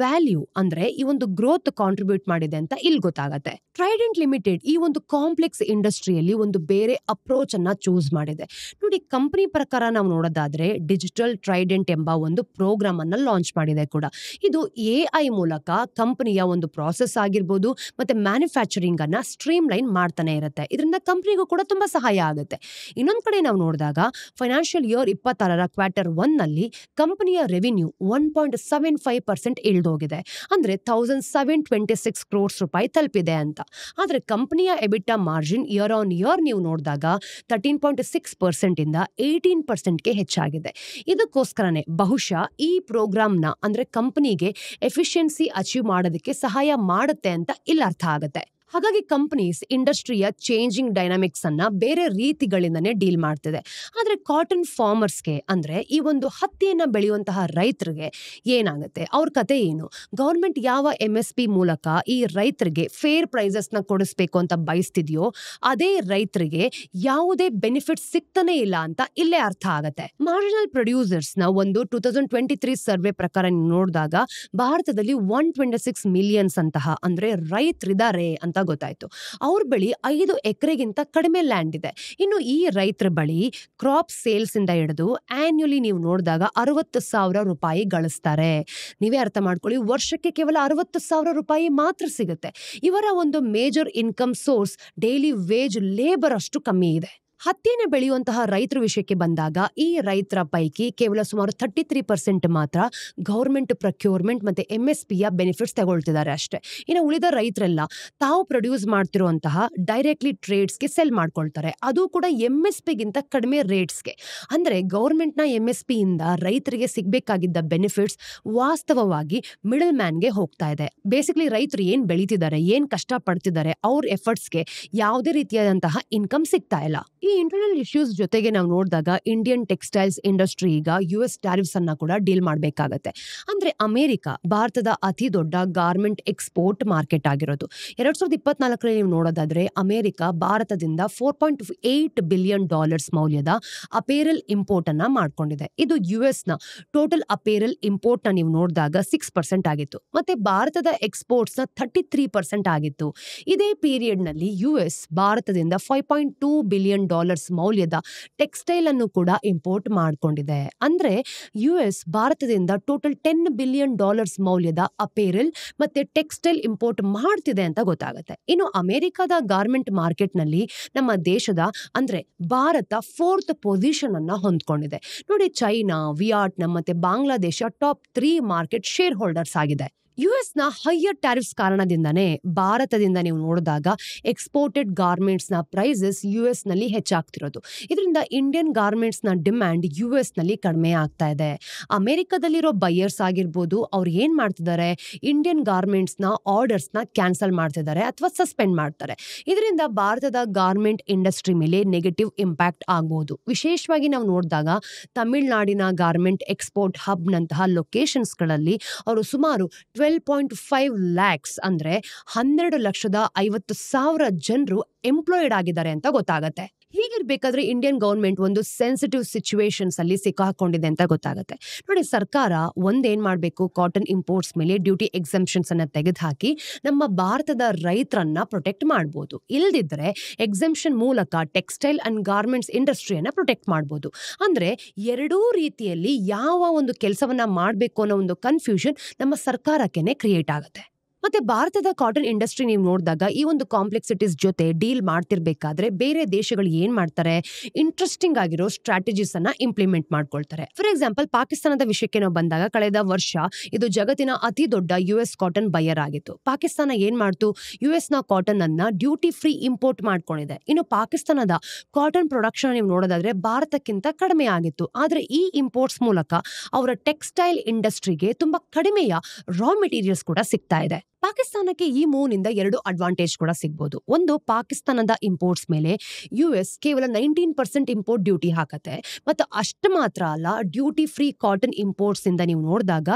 ವ್ಯಾಲ್ಯೂ ಅಂದ್ರೆ ಈ ಒಂದು ಗ್ರೋತ್ ಕಾಂಟ್ರಿಬ್ಯೂಟ್ ಮಾಡಿದೆ ಅಂತ ಇಲ್ಲಿ ಗೊತ್ತಾಗುತ್ತೆ. ಟ್ರೈಡೆಂಟ್ ಲಿಮಿಟೆಡ್ ಈ ಒಂದು ಕಾಂಪ್ಲೆಕ್ಸ್ ಇಂಡಸ್ಟ್ರಿಯಲ್ಲಿ ಒಂದು ಬೇರೆ ಅಪ್ರೋಚ್ ಅನ್ನ ಚೂಸ್ ಮಾಡಿದೆ ನೋಡಿ. ಕಂಪನಿ ಪ್ರಕಾರ ನಾವು ನೋಡೋದಾದ್ರೆ ಡಿಜಿಟಲ್ ಟ್ರೈಡೆಂಟ್ ಎಂಬ ಒಂದು ಪ್ರೋಗ್ರಾಮ್ ಅನ್ನ ಲಾಂಚ್ ಮಾಡಿದೆ ಕೂಡ. ಇದು AI ಮೂಲಕ ಕಂಪನಿಯ ಒಂದು ಪ್ರಾಸೆಸ್ ಆಗಿರ್ಬೋದು ಮತ್ತೆ ಮ್ಯಾನುಫ್ಯಾಕ್ಚರಿಂಗ್ ಅನ್ನ ಸ್ಟ್ರೀಮ್ ಲೈನ್ ಮಾಡ್ತಾನೆ ಇರುತ್ತೆ. ಇದರಿಂದ ಕಂಪನಿಗೂ ಕೂಡ ತುಂಬಾ ಸಹಾಯ ಆಗುತ್ತೆ. ಇನ್ನೊಂದ್ ಕಡೆ ನಾವು ನೋಡಿದಾಗ ಫೈನಾನ್ಷಿಯಲ್ ಇಯರ್ 26ರ Q1 ನಲ್ಲಿ ಕಂಪನಿಯ ರೆವಿನ್ಯೂ 1.75% ಇಳಿದೋಗಿದೆ. ಅಂದ್ರೆ 1726 crores ರೂಪಾಯಿ ತಲುಪಿದೆ ಅಂತ. ಆದ್ರೆ ಕಂಪನಿಯ ಎಬಿಟಾ ಮಾರ್ಜಿನ್ ಇಯರ್ ಆನ್ ಇಯರ್ ನೀವು ನೋಡಿದಾಗ 13.6% ಇಂದ 18%ಗೆ ಹೆಚ್ಚಾಗಿದೆ. ಇದಕ್ಕೋಸ್ಕರನೇ ಬಹುಶಃ ಈ ಪ್ರೋಗ್ರಾಮ್ನ ಅಂದ್ರೆ ಕಂಪನಿಗೆ ಎಫಿಷಿಯನ್ಸಿ ಅಚೀವ್ ಮಾಡೋದಕ್ಕೆ ಸಹಾಯ ಮಾಡುತ್ತೆ ಅಂತ ಇಲ್ಲಿ ಅರ್ಥ ಆಗುತ್ತೆ. ಹಾಗಾಗಿ ಕಂಪನೀಸ್ ಇಂಡಸ್ಟ್ರಿಯ ಚೇಂಜಿಂಗ್ ಡೈನಾಮಿಕ್ಸ್ ಅನ್ನ ಬೇರೆ ರೀತಿಗಳಿಂದನೇ ಡೀಲ್ ಮಾಡ್ತಿದೆ. ಆದ್ರೆ ಕಾಟನ್ ಫಾರ್ಮರ್ಸ್ಗೆ ಅಂದ್ರೆ ಈ ಒಂದು ಹತ್ತಿಯನ್ನ ಬೆಳೆಯುವಂತಹ ರೈತರಿಗೆ ಏನಾಗುತ್ತೆ, ಅವ್ರ ಕತೆ ಏನು, ಗೌರ್ಮೆಂಟ್ ಯಾವ MSP ಮೂಲಕ ಈ ರೈತರಿಗೆ ಫೇರ್ ಪ್ರೈಸಸ್ ನ ಕೊಡಿಸ್ಬೇಕು ಅಂತ ಬಯಸ್ತಿದ್ಯೋ ಅದೇ ರೈತರಿಗೆ ಯಾವುದೇ ಬೆನಿಫಿಟ್ ಸಿಗ್ತಾನೆ ಇಲ್ಲ ಅಂತ ಇಲ್ಲೇ ಅರ್ಥ ಆಗುತ್ತೆ. ಮಾರ್ಜಿನಲ್ ಪ್ರೊಡ್ಯೂಸರ್ಸ್ ನ ಒಂದು 2023 ಸರ್ವೆ ಪ್ರಕಾರ ನೋಡಿದಾಗ ಭಾರತದಲ್ಲಿ 126 ಮಿಲಿಯನ್ಸ್ ಅಂತಹ ಅಂದ್ರೆ ರೈತರಿದ್ದಾರೆ ಅಂತ ಗೊತ್ತಾಯ್ತು. ಅವ್ರ ಬಳಿ 5 ಎಕರೆಗಿಂತ ಕಡಿಮೆ ಲ್ಯಾಂಡ್ ಇದೆ. ಇನ್ನು ಈ ರೈತರ ಬಳಿ ಕ್ರಾಪ್ ಸೇಲ್ಸ್ ಇಂದ ಹಿಡಿದು ಆನ್ಯುಲಿ ನೀವು ನೋಡಿದಾಗ 60,000 ರೂಪಾಯಿ ಗಳಿಸ್ತಾರೆ. ನೀವೇ ಅರ್ಥ ಮಾಡ್ಕೊಳ್ಳಿ, ವರ್ಷಕ್ಕೆ ಕೇವಲ 60,000 ರೂಪಾಯಿ ಮಾತ್ರ ಸಿಗುತ್ತೆ. ಇವರ ಒಂದು major income source daily wage labour ಅಷ್ಟು ಕಮ್ಮಿ ಇದೆ. ಹತ್ತಿಯನ್ನು ಬೆಳೆಯುವಂತಹ ರೈತರ ವಿಷಯಕ್ಕೆ ಬಂದಾಗ ಈ ರೈತರ ಪೈಕಿ ಕೇವಲ ಸುಮಾರು 33% ಮಾತ್ರ ಗೌರ್ಮೆಂಟ್ ಪ್ರೊಕ್ಯೂರ್ಮೆಂಟ್ ಮತ್ತೆ MSPಯ ಬೆನಿಫಿಟ್ಸ್ ತಗೊಳ್ತಿದ್ದಾರೆ ಅಷ್ಟೇ. ಇನ್ನು ಉಳಿದ ರೈತರೆಲ್ಲ ತಾವು ಪ್ರೊಡ್ಯೂಸ್ ಮಾಡ್ತಿರುವಂತಹ ಡೈರೆಕ್ಟ್ಲಿ ಟ್ರೇಡ್ಸ್ಗೆ ಸೆಲ್ ಮಾಡ್ಕೊಳ್ತಾರೆ, ಅದು ಕೂಡ MSPಗಿಂತ ಕಡಿಮೆ ರೇಟ್ಸ್ಗೆ. ಅಂದ್ರೆ ಗೌರ್ಮೆಂಟ್ನ MSPಯಿಂದ ರೈತರಿಗೆ ಸಿಗ್ಬೇಕಾಗಿದ್ದ ಬೆನಿಫಿಟ್ಸ್ ವಾಸ್ತವವಾಗಿ ಮಿಡಲ್ ಮ್ಯಾನ್ಗೆ ಹೋಗ್ತಾ ಇದೆ. ಬೇಸಿಕಲಿ ರೈತರು ಏನ್ ಬೆಳೀತಿದ್ದಾರೆ, ಏನ್ ಕಷ್ಟ ಪಡ್ತಿದ್ದಾರೆ, ಅವ್ರ ಎಫರ್ಟ್ಸ್ಗೆ ಯಾವುದೇ ರೀತಿಯಾದಂತಹ ಇನ್ಕಮ್ ಸಿಗ್ತಾ ಇಲ್ಲ. ಈ ಇಂಟರ್ನಲ್ ಇಶ್ಯೂಸ್ ಜೊತೆಗೆ ನಾವು ನೋಡಿದಾಗ ಇಂಡಿಯನ್ ಟೆಕ್ಸ್ಟೈಲ್ಸ್ ಇಂಡಸ್ಟ್ರಿ ಈಗ US ಟ್ಯಾರಿಫ್ಸ್ ಅನ್ನ ಕೂಡ ಡೀಲ್ ಮಾಡಬೇಕಾಗತ್ತೆ. ಅಂದ್ರೆ ಅಮೆರಿಕ ಭಾರತದ ಅತಿ ದೊಡ್ಡ ಗಾರ್ಮೆಂಟ್ ಎಕ್ಸ್ಪೋರ್ಟ್ ಮಾರ್ಕೆಟ್ ಆಗಿರೋದು. 2024ರಲ್ಲಿ ನೀವು ನೋಡೋದಾದ್ರೆ ಅಮೆರಿಕ ಭಾರತದಿಂದ $4.8 ಬಿಲಿಯನ್ ಮೌಲ್ಯದ ಅಪೇರಲ್ ಇಂಪೋರ್ಟ್ ಅನ್ನ ಮಾಡ್ಕೊಂಡಿದೆ. ಇದು US ನ ಟೋಟಲ್ ಅಪೇರಲ್ ಇಂಪೋರ್ಟ್ ನ ನೀವು ನೋಡಿದಾಗ 6% ಆಗಿತ್ತು. ಮತ್ತೆ ಭಾರತದ ಎಕ್ಸ್ಪೋರ್ಟ್ಸ್ ನ 33% ಆಗಿತ್ತು. ಇದೇ ಪೀರಿಯಡ್ ನಲ್ಲಿ US ಭಾರತದಿಂದ $5.2 ಬಿಲಿಯನ್ ಮೌಲ್ಯದ ಟೆಕ್ಸ್ಟೈಲ್ ಅನ್ನು ಕೂಡ ಇಂಪೋರ್ಟ್ ಮಾಡಿಕೊಂಡಿದೆ. ಅಂದ್ರೆ US ಭಾರತದಿಂದ ಟೋಟಲ್ $10 ಬಿಲಿಯನ್ ಮೌಲ್ಯದ ಅಪೇರಲ್ ಮತ್ತೆ ಟೆಕ್ಸ್ಟೈಲ್ ಇಂಪೋರ್ಟ್ ಮಾಡ್ತಿದೆ ಅಂತ ಗೊತ್ತಾಗುತ್ತೆ. ಇನ್ನು ಅಮೆರಿಕದ ಗಾರ್ಮೆಂಟ್ ಮಾರ್ಕೆಟ್ ನಲ್ಲಿ ನಮ್ಮ ದೇಶದ ಅಂದ್ರೆ ಭಾರತ 4th ಪೊಸಿಷನ್ ಅನ್ನ ಹೊಂದ್ಕೊಂಡಿದೆ ನೋಡಿ. ಚೈನಾ, ವಿಯಟ್ನಾಂ ಮತ್ತೆ Bangladesh top 3 market share holders ಆಗಿದೆ. US ನ ಹೈಯರ್ ಟ್ಯಾರಿಫ್ಸ್ ಕಾರಣದಿಂದಾನೇ ಭಾರತದಿಂದ ನೀವು ನೋಡಿದಾಗ ಎಕ್ಸ್ಪೋರ್ಟೆಡ್ ಗಾರ್ಮೆಂಟ್ಸ್ ನ ಪ್ರೈಸಸ್ US ನಲ್ಲಿ ಹೆಚ್ಚಾಗ್ತಿರೋದು. ಇದರಿಂದ ಇಂಡಿಯನ್ ಗಾರ್ಮೆಂಟ್ಸ್ ನ ಡಿಮ್ಯಾಂಡ್ US ನಲ್ಲಿ ಕಡಿಮೆ ಆಗ್ತಾ ಇದೆ. ಅಮೆರಿಕದಲ್ಲಿರೋ ಬೈಯರ್ಸ್ ಆಗಿರ್ಬೋದು, ಅವ್ರು ಏನ್ ಮಾಡ್ತಿದ್ದಾರೆ, ಇಂಡಿಯನ್ ಗಾರ್ಮೆಂಟ್ಸ್ ನ ಆರ್ಡರ್ಸ್ ನ ಕ್ಯಾನ್ಸಲ್ ಮಾಡ್ತಿದ್ದಾರೆ ಅಥವಾ ಸಸ್ಪೆಂಡ್ ಮಾಡ್ತಾರೆ. ಇದರಿಂದ ಭಾರತದ ಗಾರ್ಮೆಂಟ್ ಇಂಡಸ್ಟ್ರಿ ಮೇಲೆ ನೆಗೆಟಿವ್ ಇಂಪ್ಯಾಕ್ಟ್ ಆಗಬಹುದು. ವಿಶೇಷವಾಗಿ ನಾವು ನೋಡಿದಾಗ ತಮಿಳುನಾಡಿನ ಗಾರ್ಮೆಂಟ್ ಎಕ್ಸ್ಪೋರ್ಟ್ ಹಬ್ ನಂತಹ ಲೊಕೇಶನ್ಸ್ ಗಳಲ್ಲಿ ಅವರು ಸುಮಾರು 12.5 lakhs ಅಂದ್ರೆ 12,50,000 ಜನರು ಎಂಪ್ಲಾಯ್ಡ್ ಆಗಿದ್ದಾರೆ ಅಂತ ಗೊತ್ತಾಗತ್ತೆ. ಹೀಗಿರ್ಬೇಕಾದ್ರೆ ಇಂಡಿಯನ್ ಗವರ್ಮೆಂಟ್ ಒಂದು ಸೆನ್ಸಿಟಿವ್ ಸಿಚುವೇಶನ್ಸ್ ಅಲ್ಲಿ ಸಿಕ್ಕಾಕೊಂಡಿದೆ ಅಂತ ಗೊತ್ತಾಗುತ್ತೆ. ನೋಡಿ, ಸರ್ಕಾರ ಒಂದೇನ್ ಮಾಡ್ಬೇಕು, ಕಾಟನ್ ಇಂಪೋರ್ಟ್ಸ್ ಮೇಲೆ ಡ್ಯೂಟಿ ಎಕ್ಸೆಂಪ್ಷನ್ಸ್ ಅನ್ನ ತೆಗೆದುಹಾಕಿ ನಮ್ಮ ಭಾರತದ ರೈತರನ್ನ ಪ್ರೊಟೆಕ್ಟ್ ಮಾಡಬಹುದು. ಇಲ್ದಿದ್ರೆ ಎಕ್ಸೆಂಪ್ಷನ್ ಮೂಲಕ ಟೆಕ್ಸ್ಟೈಲ್ ಅಂಡ್ ಗಾರ್ಮೆಂಟ್ಸ್ ಇಂಡಸ್ಟ್ರಿಯನ್ನ ಪ್ರೊಟೆಕ್ಟ್ ಮಾಡಬಹುದು. ಅಂದ್ರೆ ಎರಡೂ ರೀತಿಯಲ್ಲಿ ಯಾವ ಒಂದು ಕೆಲಸವನ್ನ ಮಾಡಬೇಕು ಅನ್ನೋ ಒಂದು ಕನ್ಫ್ಯೂಷನ್ ನಮ್ಮ ಸರ್ಕಾರಕ್ಕೆನೆ ಕ್ರಿಯೇಟ್ ಆಗುತ್ತೆ. ಮತ್ತೆ ಭಾರತದ ಕಾಟನ್ ಇಂಡಸ್ಟ್ರಿ ನೀವು ನೋಡಿದಾಗ ಈ ಒಂದು ಕಾಂಪ್ಲೆಕ್ಸಿಟೀಸ್ ಜೊತೆ ಡೀಲ್ ಮಾಡ್ತಿರ್ಬೇಕಾದ್ರೆ ಬೇರೆ ದೇಶಗಳು ಏನ್ ಮಾಡ್ತಾರೆ, ಇಂಟ್ರೆಸ್ಟಿಂಗ್ ಆಗಿರೋ ಸ್ಟ್ರಾಟಜೀಸ್ ಅನ್ನ ಇಂಪ್ಲಿಮೆಂಟ್ ಮಾಡ್ಕೊಳ್ತಾರೆ. ಫಾರ್ ಎಕ್ಸಾಂಪಲ್, ಪಾಕಿಸ್ತಾನದ ವಿಷಯಕ್ಕೆ ನಾವು ಬಂದಾಗ ಕಳೆದ ವರ್ಷ ಇದು ಜಗತ್ತಿನ ಅತಿ ದೊಡ್ಡ US ಕಾಟನ್ ಬಯರ್ ಆಗಿತ್ತು. ಪಾಕಿಸ್ತಾನ ಏನ್ ಮಾಡ್ತು, US ನ ಕಾಟನ್ ಅನ್ನ ಡ್ಯೂಟಿ ಫ್ರೀ ಇಂಪೋರ್ಟ್ ಮಾಡ್ಕೊಂಡಿದೆ. ಇನ್ನು ಪಾಕಿಸ್ತಾನದ ಕಾಟನ್ ಪ್ರೊಡಕ್ಷನ್ ನೀವು ನೋಡೋದಾದ್ರೆ ಭಾರತಕ್ಕಿಂತ ಕಡಿಮೆ ಆಗಿತ್ತು. ಆದ್ರೆ ಈ ಇಂಪೋರ್ಟ್ಸ್ ಮೂಲಕ ಅವರ ಟೆಕ್ಸ್ಟೈಲ್ ಇಂಡಸ್ಟ್ರಿಗೆ ತುಂಬಾ ಕಡಿಮೆಯ ರಾ ಮೆಟೀರಿಯಲ್ಸ್ ಕೂಡ ಸಿಗ್ತಾ ಇದೆ. ಪಾಕಿಸ್ತಾನಕ್ಕೆ ಈ ಮೂವ್ ನಿಂದ 2 ಅಡ್ವಾಂಟೇಜ್ ಕೂಡ ಸಿಗ್ಬೋದು. ಒಂದು, ಪಾಕಿಸ್ತಾನದ ಇಂಪೋರ್ಟ್ಸ್ ಮೇಲೆ US ಕೇವಲ 19% ಇಂಪೋರ್ಟ್ ಡ್ಯೂಟಿ ಹಾಕತ್ತೆ. ಮತ್ತು ಅಷ್ಟು ಮಾತ್ರ ಅಲ್ಲ, ಡ್ಯೂಟಿ ಫ್ರೀ ಕಾಟನ್ ಇಂಪೋರ್ಟ್ಸ್ ಇಂದ ನೀವು ನೋಡಿದಾಗ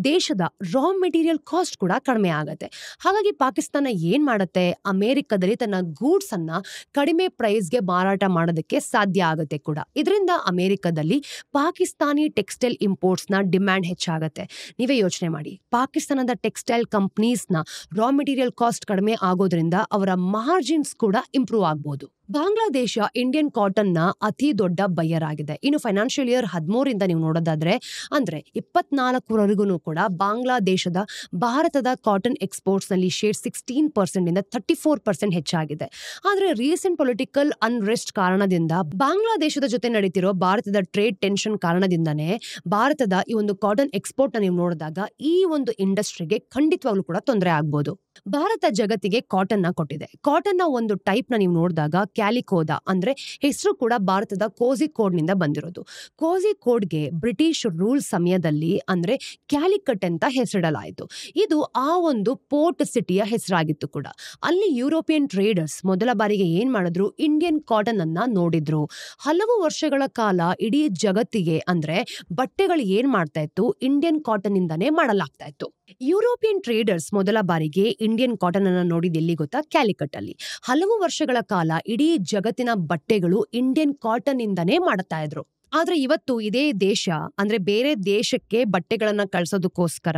ದೇಶದ ರಾ ಮೆಟೀರಿಯಲ್ ಕಾಸ್ಟ್ ಕೂಡ ಕಡಿಮೆ ಆಗತ್ತೆ. ಹಾಗಾಗಿ ಪಾಕಿಸ್ತಾನ ಏನ್ ಮಾಡುತ್ತೆ, ಅಮೆರಿಕದಲ್ಲಿ ತನ್ನ ಗೂಡ್ಸ್ ಅನ್ನ ಕಡಿಮೆ ಪ್ರೈಸ್ಗೆ ಮಾರಾಟ ಮಾಡೋದಕ್ಕೆ ಸಾಧ್ಯ ಆಗುತ್ತೆ ಕೂಡ. ಇದರಿಂದ ಅಮೆರಿಕದಲ್ಲಿ ಪಾಕಿಸ್ತಾನಿ ಟೆಕ್ಸ್ಟೈಲ್ ಇಂಪೋರ್ಟ್ಸ್ ನ ಡಿಮ್ಯಾಂಡ್ ಹೆಚ್ಚಾಗತ್ತೆ. ನೀವೇ ಯೋಚನೆ ಮಾಡಿ, ಪಾಕಿಸ್ತಾನದ ಟೆಕ್ಸ್ಟೈಲ್ ಕಂಪನೀಸ್ ನ ರಾ ಮೆಟೀರಿಯಲ್ ಕಾಸ್ಟ್ ಕಡಿಮೆ ಆಗೋದ್ರಿಂದ ಅವರ ಮಾರ್ಜಿನ್ಸ್ ಕೂಡ ಇಂಪ್ರೂವ್ ಆಗಬಹುದು. ಬಾಂಗ್ಲಾದೇಶ ಇಂಡಿಯನ್ ಕಾಟನ್ ನ ಅತಿ ದೊಡ್ಡ ಬೈಯರ್ ಆಗಿದೆ. ಇನ್ನು ಫೈನಾನ್ಷಿಯಲ್ ಇಯರ್ 13 ನೀವು ನೋಡೋದಾದ್ರೆ ಅಂದ್ರೆ 24ವರೆಗೂ ಕೂಡ ಬಾಂಗ್ಲಾದೇಶದ ಭಾರತದ ಕಾಟನ್ ಎಕ್ಸ್ಪೋರ್ಟ್ಸ್ ನಲ್ಲಿ ಶೇರ್ 16% ಇಂದ 34% ಹೆಚ್ಚಾಗಿದೆ. ಆದ್ರೆ ರೀಸೆಂಟ್ ಪೊಲಿಟಿಕಲ್ ಅನ್ರೆಸ್ಟ್ ಕಾರಣದಿಂದ ಬಾಂಗ್ಲಾದೇಶದ ಜೊತೆ ನಡೀತಿರೋ ಭಾರತದ ಟ್ರೇಡ್ ಟೆನ್ಷನ್ ಕಾರಣದಿಂದಾನೇ ಭಾರತದ ಈ ಒಂದು ಕಾಟನ್ ಎಕ್ಸ್ಪೋರ್ಟ್ ನ ನೀವು ನೋಡಿದಾಗ ಈ ಒಂದು ಇಂಡಸ್ಟ್ರಿಗೆ ಖಂಡಿತವಾಗ್ಲೂ ಕೂಡ ತೊಂದರೆ ಆಗ್ಬೋದು. ಭಾರತ ಜಗತ್ತಿಗೆ ಕಾಟನ್ ನ ಕೊಟ್ಟಿದೆ. ಕಾಟನ್ ನ ಒಂದು ಟೈಪ್ ನ ನೀವು ನೋಡಿದಾಗ ಕ್ಯಾಲಿಕೋದ ಅಂದ್ರೆ ಹೆಸರು ಕೂಡ ಭಾರತದ ಕೋಝಿಕೋಡ್ ನಿಂದ ಬಂದಿರೋದು. ಕೋಝಿಕೋಡ್ಗೆ ಬ್ರಿಟಿಷ್ ರೂಲ್ ಸಮಯದಲ್ಲಿ ಅಂದ್ರೆ ಕ್ಯಾಲಿಕಟ್ ಅಂತ ಹೆಸರಿಡಲಾಯಿತು. ಇದು ಆ ಒಂದು ಪೋರ್ಟ್ ಸಿಟಿಯ ಹೆಸರಾಗಿತ್ತು ಕೂಡ. ಅಲ್ಲಿ ಯುರೋಪಿಯನ್ ಟ್ರೇಡರ್ಸ್ ಮೊದಲ ಬಾರಿಗೆ ಏನ್ ಮಾಡಿದ್ರು, ಇಂಡಿಯನ್ ಕಾಟನ್ ಅನ್ನ ನೋಡಿದ್ರು. ಹಲವು ವರ್ಷಗಳ ಕಾಲ ಇಡೀ ಜಗತ್ತಿಗೆ ಅಂದ್ರೆ ಬಟ್ಟೆಗಳು ಏನ್ ಮಾಡ್ತಾ ಇತ್ತು, ಇಂಡಿಯನ್ ಕಾಟನ್ ಇಂದಾನೇ ಮಾಡಲಾಗ್ತಾ ಇತ್ತು. ಯುರೋಪಿಯನ್ ಟ್ರೇಡರ್ಸ್ ಮೊದಲ ಬಾರಿಗೆ ಇಂಡಿಯನ್ ಕಾಟನ್ ಅನ್ನ ನೋಡಿದ ಎಲ್ಲಿ ಗೊತ್ತಾ, ಕ್ಯಾಲಿಕಟ್ ಅಲ್ಲಿ. ಹಲವು ವರ್ಷಗಳ ಕಾಲ ಇಡೀ ಜಗತ್ತಿನ ಬಟ್ಟೆಗಳು ಇಂಡಿಯನ್ ಕಾಟನ್ ಇಂದಾನೇ ಮಾಡ್ತಾ ಇದ್ರು. ಆದ್ರೆ ಇವತ್ತು ಇದೇ ದೇಶ ಅಂದ್ರೆ ಬೇರೆ ದೇಶಕ್ಕೆ ಬಟ್ಟೆಗಳನ್ನ ಕಳ್ಸೋದಕ್ಕೋಸ್ಕರ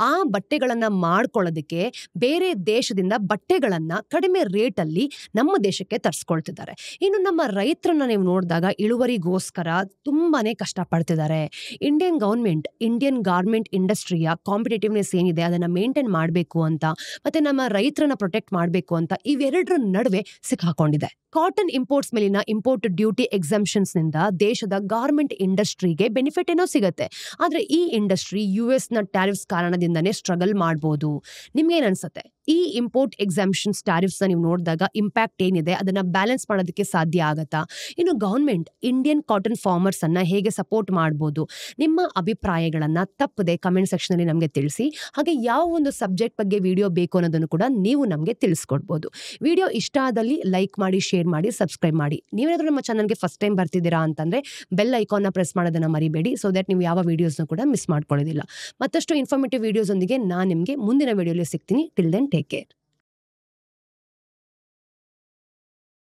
ಆ ಬಟ್ಟೆಗಳನ್ನ ಮಾಡ್ಕೊಳ್ಳೋದಕ್ಕೆ ಬೇರೆ ದೇಶದಿಂದ ಬಟ್ಟೆಗಳನ್ನ ಕಡಿಮೆ ರೇಟ್ ಅಲ್ಲಿ ನಮ್ಮ ದೇಶಕ್ಕೆ ತರಿಸ್ಕೊಳ್ತಿದ್ದಾರೆ. ಇನ್ನು ನಮ್ಮ ರೈತರನ್ನ ನೀವು ನೋಡಿದಾಗ ಇಳುವರಿಗೋಸ್ಕರ ತುಂಬಾನೇ ಕಷ್ಟಪಡ್ತಿದ್ದಾರೆ. ಇಂಡಿಯನ್ ಗವರ್ಮೆಂಟ್ ಇಂಡಿಯನ್ ಗಾರ್ಮೆಂಟ್ ಇಂಡಸ್ಟ್ರಿಯ ಕಾಂಪಿಟೇಟಿವ್ನೆಸ್ ಏನಿದೆ ಅದನ್ನ ಮೇಂಟೈನ್ ಮಾಡಬೇಕು ಅಂತ, ಮತ್ತೆ ನಮ್ಮ ರೈತರನ್ನ ಪ್ರೊಟೆಕ್ಟ್ ಮಾಡಬೇಕು ಅಂತ ಇವೆರಡರ ನಡುವೆ ಸಿಕ್ಕಾಕೊಂಡಿದೆ. ಕಾಟನ್ ಇಂಪೋರ್ಟ್ಸ್ ಮೇಲಿನ ಇಂಪೋರ್ಟ್ ಡ್ಯೂಟಿ ಎಕ್ಸಂಪ್ಷನ್ಸ್ ನಿಂದ ದೇಶದ ಗಾರ್ಮೆಂಟ್ ಇಂಡಸ್ಟ್ರಿಗೆ ಬೆನಿಫಿಟ್ ಏನೋ ಸಿಗುತ್ತೆ. ಆದ್ರೆ ಈ ಇಂಡಸ್ಟ್ರಿ US ನ ಟ್ಯಾರಿಫ್ಸ್ ಕಾರಣದಿಂದನೇ ಸ್ಟ್ರಗಲ್ ಮಾಡಬಹುದು. ನಿಮ್ಗೇನ್ ಅನ್ಸುತ್ತೆ, ಈ ಇಂಪೋರ್ಟ್ ಎಕ್ಸಂಪ್ಷನ್ಸ್ ಟ್ಯಾರಿಫ್ಸ್ ನೀವು ನೋಡಿದಾಗ ಇಂಪ್ಯಾಕ್ಟ್ ಏನಿದೆ ಅದನ್ನ ಬ್ಯಾಲೆನ್ಸ್ ಮಾಡೋದಕ್ಕೆ ಸಾಧ್ಯ ಆಗತ್ತಾ? ಇನ್ನು ಗವರ್ಮೆಂಟ್ ಇಂಡಿಯನ್ ಕಾಟನ್ ಫಾರ್ಮರ್ಸ್ ಅನ್ನ ಹೇಗೆ ಸಪೋರ್ಟ್ ಮಾಡಬಹುದು? ನಿಮ್ಮ ಅಭಿಪ್ರಾಯಗಳನ್ನ ತಪ್ಪದೆ ಕಮೆಂಟ್ ಸೆಕ್ಷನ್ ಅಲ್ಲಿ ನಮಗೆ ತಿಳಿಸಿ. ಹಾಗೆ ಯಾವ ಒಂದು ಸಬ್ಜೆಕ್ಟ್ ಬಗ್ಗೆ ವಿಡಿಯೋ ಬೇಕು ಅನ್ನೋದನ್ನು ಕೂಡ ನೀವು ನಮಗೆ ತಿಳಿಸ್ಕೊಡ್ಬೋದು. ವಿಡಿಯೋ ಇಷ್ಟ ಆದಲ್ಲಿ ಲೈಕ್ ಮಾಡಿ, ಶೇರ್ ಮಾಡಿ, ಸಬ್ಸ್ಕ್ರೈಬ್ ಮಾಡಿ. ನೀವೇನಾದ್ರೂ ನಮ್ಮ ಚಾನಲ್ಗೆ ಫಸ್ಟ್ ಟೈಮ್ ಬರ್ತಿದ್ದೀರಾ ಅಂತಂದ್ರೆ ಬೆಲ್ ಐಕಾನ್ನ ಪ್ರೆಸ್ ಮಾಡೋದನ್ನ ಮರಿಬೇಡಿ, ಸೊ ದಟ್ ನೀವು ಯಾವ ವಿಡಿಯೋಸ್ನ ಕೂಡ ಮಿಸ್ ಮಾಡ್ಕೊಳ್ಳೋದಿಲ್ಲ. ಮತ್ತಷ್ಟು ಇನ್ಫಾರ್ಮೇಟಿವ್ ವಿಡಿಯೋಸ್ ಒಂದಿಗೆ ನಾನು ನಿಮಗೆ ಮುಂದಿನ ವಿಡಿಯೋಲಿ ಸಿಗ್ತೀನಿ. Till then, take care.